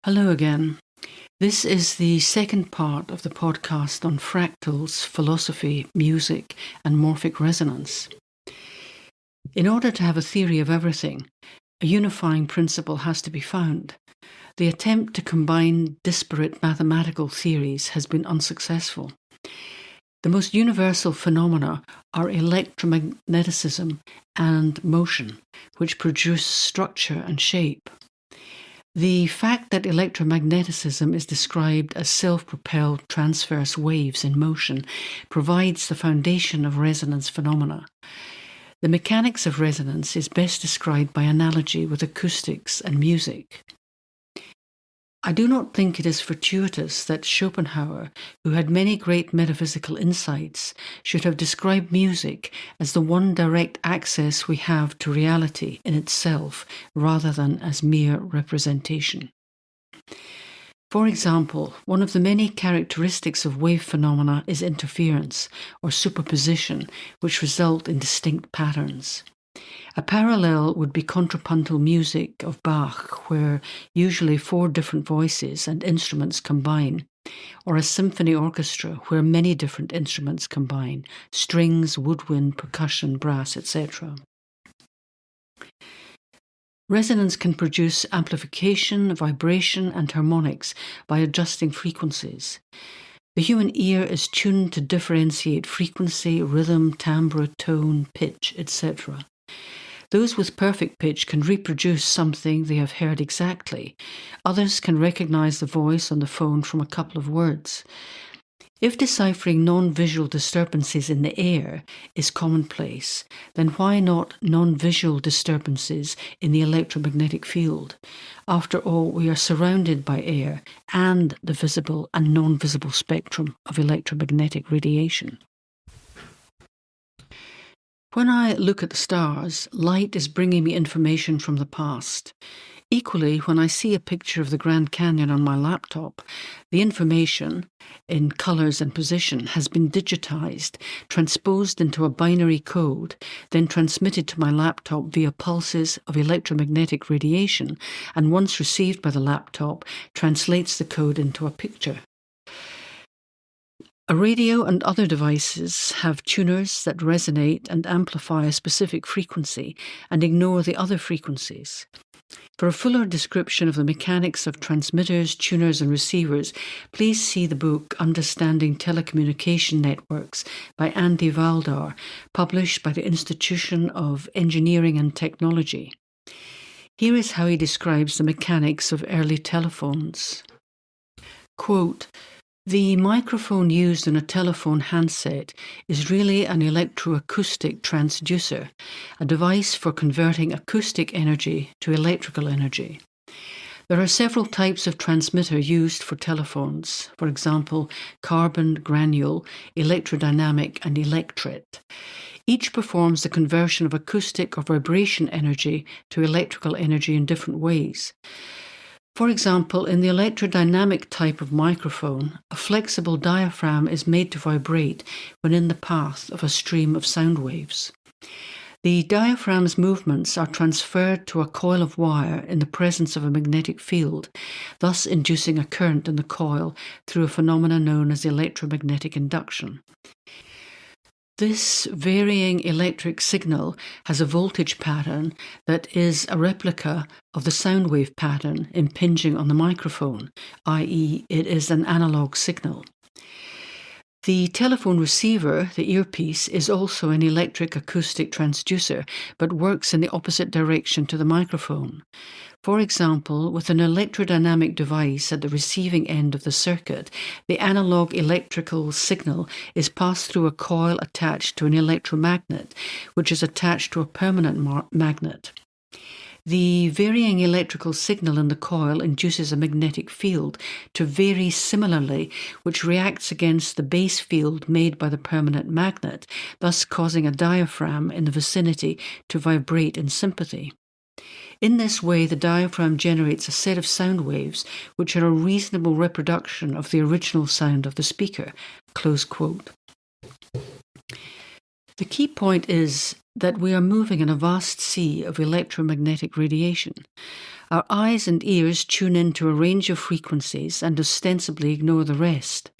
Hello again. This is the second part of the podcast on fractals, philosophy, music, and morphic resonance. In order to have a theory of everything, a unifying principle has to be found. The attempt to combine disparate mathematical theories has been unsuccessful. The most universal phenomena are electromagnetism and motion, which produce structure and shape. The fact that electromagnetism is described as self-propelled transverse waves in motion provides the foundation of resonance phenomena. The mechanics of resonance is best described by analogy with acoustics and music. I do not think it is fortuitous that Schopenhauer, who had many great metaphysical insights, should have described music as the one direct access we have to reality in itself, rather than as mere representation. For example, one of the many characteristics of wave phenomena is interference, or superposition, which result in distinct patterns. A parallel would be contrapuntal music of Bach, where usually 4 different voices and instruments combine, or a symphony orchestra where many different instruments combine, strings, woodwind, percussion, brass, etc. Resonance can produce amplification, vibration, and harmonics by adjusting frequencies. The human ear is tuned to differentiate frequency, rhythm, timbre, tone, pitch, etc. Those with perfect pitch can reproduce something they have heard exactly. Others can recognize the voice on the phone from a couple of words. If deciphering non-visual disturbances in the air is commonplace, then why not non-visual disturbances in the electromagnetic field? After all, we are surrounded by air and the visible and non-visible spectrum of electromagnetic radiation. When I look at the stars, light is bringing me information from the past. Equally, when I see a picture of the Grand Canyon on my laptop, the information, in colours and position, has been digitized, transposed into a binary code, then transmitted to my laptop via pulses of electromagnetic radiation, and once received by the laptop, translates the code into a picture. A radio and other devices have tuners that resonate and amplify a specific frequency and ignore the other frequencies. For a fuller description of the mechanics of transmitters, tuners, and receivers, please see the book Understanding Telecommunication Networks by Andy Valdar, published by the Institution of Engineering and Technology. Here is how he describes the mechanics of early telephones. Quote, "The microphone used in a telephone handset is really an electroacoustic transducer, a device for converting acoustic energy to electrical energy. There are several types of transmitter used for telephones, for example, carbon, granule, electrodynamic, and electret. Each performs the conversion of acoustic or vibration energy to electrical energy in different ways. For example, in the electrodynamic type of microphone, a flexible diaphragm is made to vibrate when in the path of a stream of sound waves. The diaphragm's movements are transferred to a coil of wire in the presence of a magnetic field, thus inducing a current in the coil through a phenomenon known as electromagnetic induction. This varying electric signal has a voltage pattern that is a replica of the sound wave pattern impinging on the microphone, i.e., it is an analog signal. The telephone receiver, the earpiece, is also an electric acoustic transducer, but works in the opposite direction to the microphone. For example, with an electrodynamic device at the receiving end of the circuit, the analog electrical signal is passed through a coil attached to an electromagnet, which is attached to a permanent magnet. The varying electrical signal in the coil induces a magnetic field to vary similarly, which reacts against the base field made by the permanent magnet, thus causing a diaphragm in the vicinity to vibrate in sympathy. In this way, the diaphragm generates a set of sound waves which are a reasonable reproduction of the original sound of the speaker." Close quote. The key point is that we are moving in a vast sea of electromagnetic radiation. Our eyes and ears tune into a range of frequencies and ostensibly ignore the rest.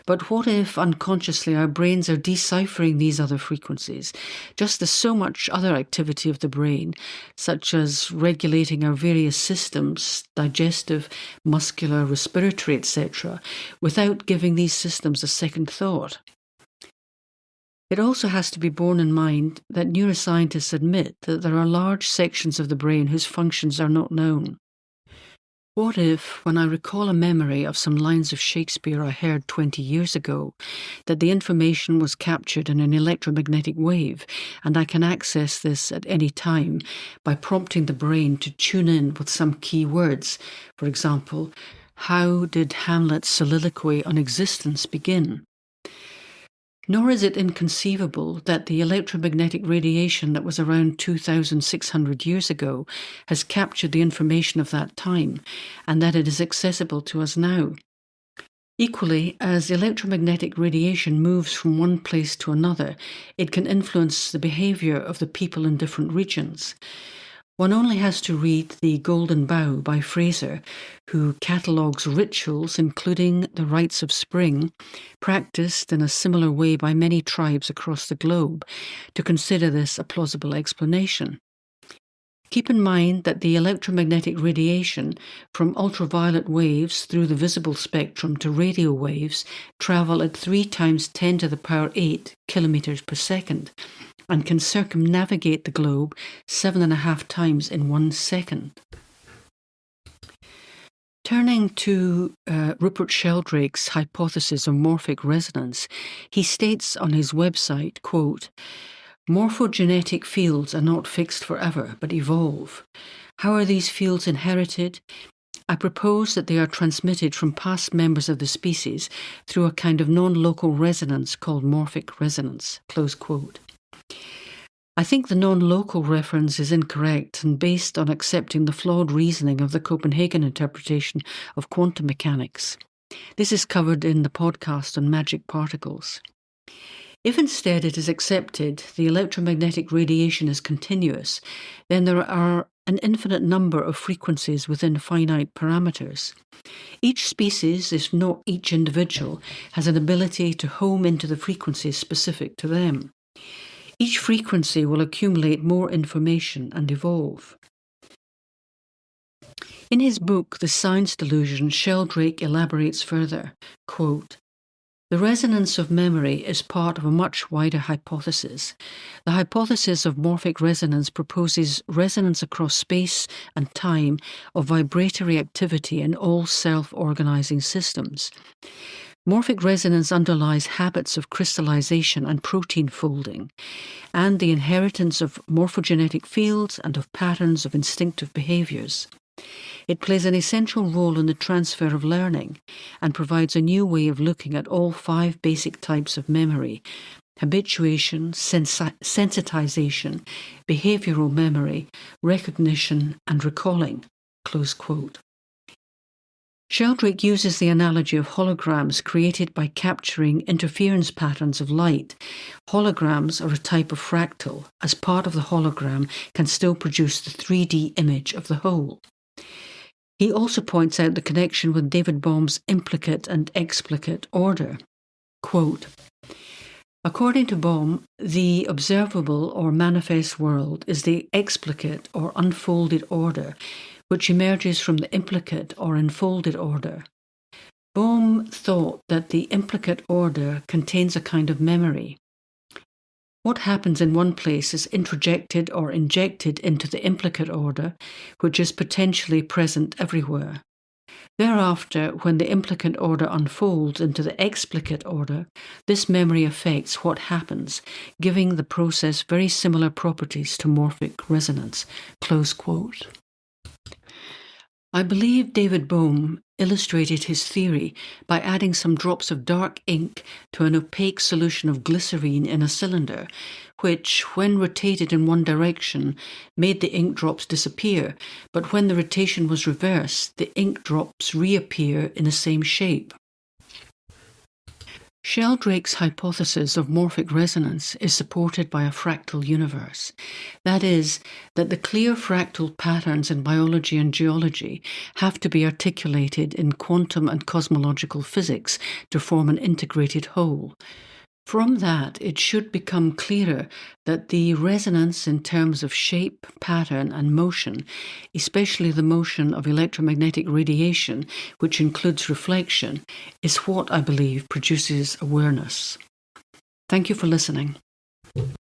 But what if unconsciously our brains are deciphering these other frequencies, just as so much other activity of the brain, such as regulating our various systems, digestive, muscular, respiratory, etc., without giving these systems a second thought? It also has to be borne in mind that neuroscientists admit that there are large sections of the brain whose functions are not known. What if, when I recall a memory of some lines of Shakespeare I heard 20 years ago, that the information was captured in an electromagnetic wave, and I can access this at any time by prompting the brain to tune in with some key words? For example, how did Hamlet's soliloquy on existence begin? Nor is it inconceivable that the electromagnetic radiation that was around 2,600 years ago has captured the information of that time, and that it is accessible to us now. Equally, as electromagnetic radiation moves from one place to another, it can influence the behaviour of the people in different regions. One only has to read The Golden Bough by Fraser, who catalogues rituals, including the rites of spring, practiced in a similar way by many tribes across the globe, to consider this a plausible explanation. Keep in mind that the electromagnetic radiation, from ultraviolet waves through the visible spectrum to radio waves, travel at 3 × 10⁸ kilometers per second, and can circumnavigate the globe 7.5 times in 1 second. Turning to Rupert Sheldrake's hypothesis of morphic resonance, he states on his website, quote, "Morphogenetic fields are not fixed forever, but evolve. How are these fields inherited? I propose that they are transmitted from past members of the species through a kind of non-local resonance called morphic resonance." Close quote. I think the non-local reference is incorrect and based on accepting the flawed reasoning of the Copenhagen interpretation of quantum mechanics. This is covered in the podcast on magic particles. If instead it is accepted the electromagnetic radiation is continuous, then there are an infinite number of frequencies within finite parameters. Each species, if not each individual, has an ability to home into the frequencies specific to them. Each frequency will accumulate more information and evolve. In his book, The Science Delusion, Sheldrake elaborates further, quote, "The resonance of memory is part of a much wider hypothesis. The hypothesis of morphic resonance proposes resonance across space and time of vibratory activity in all self-organizing systems. Morphic resonance underlies habits of crystallization and protein folding, and the inheritance of morphogenetic fields and of patterns of instinctive behaviors. It plays an essential role in the transfer of learning and provides a new way of looking at all 5 basic types of memory: habituation, sensitization, behavioral memory, recognition, and recalling." Close quote. Sheldrake uses the analogy of holograms created by capturing interference patterns of light. Holograms are a type of fractal, as part of the hologram can still produce the 3D image of the whole. He also points out the connection with David Bohm's implicate and explicate order. Quote, "According to Bohm, the observable or manifest world is the explicate or unfolded order, which emerges from the implicate or enfolded order. Bohm thought that the implicate order contains a kind of memory. What happens in one place is introjected or injected into the implicate order, which is potentially present everywhere. Thereafter, when the implicate order unfolds into the explicate order, this memory affects what happens, giving the process very similar properties to morphic resonance." Close quote. I believe David Bohm illustrated his theory by adding some drops of dark ink to an opaque solution of glycerine in a cylinder, which, when rotated in one direction, made the ink drops disappear, but when the rotation was reversed, the ink drops reappear in the same shape. Sheldrake's hypothesis of morphic resonance is supported by a fractal universe. That is, that the clear fractal patterns in biology and geology have to be articulated in quantum and cosmological physics to form an integrated whole. From that, it should become clearer that the resonance in terms of shape, pattern, and motion, especially the motion of electromagnetic radiation, which includes reflection, is what I believe produces awareness. Thank you for listening.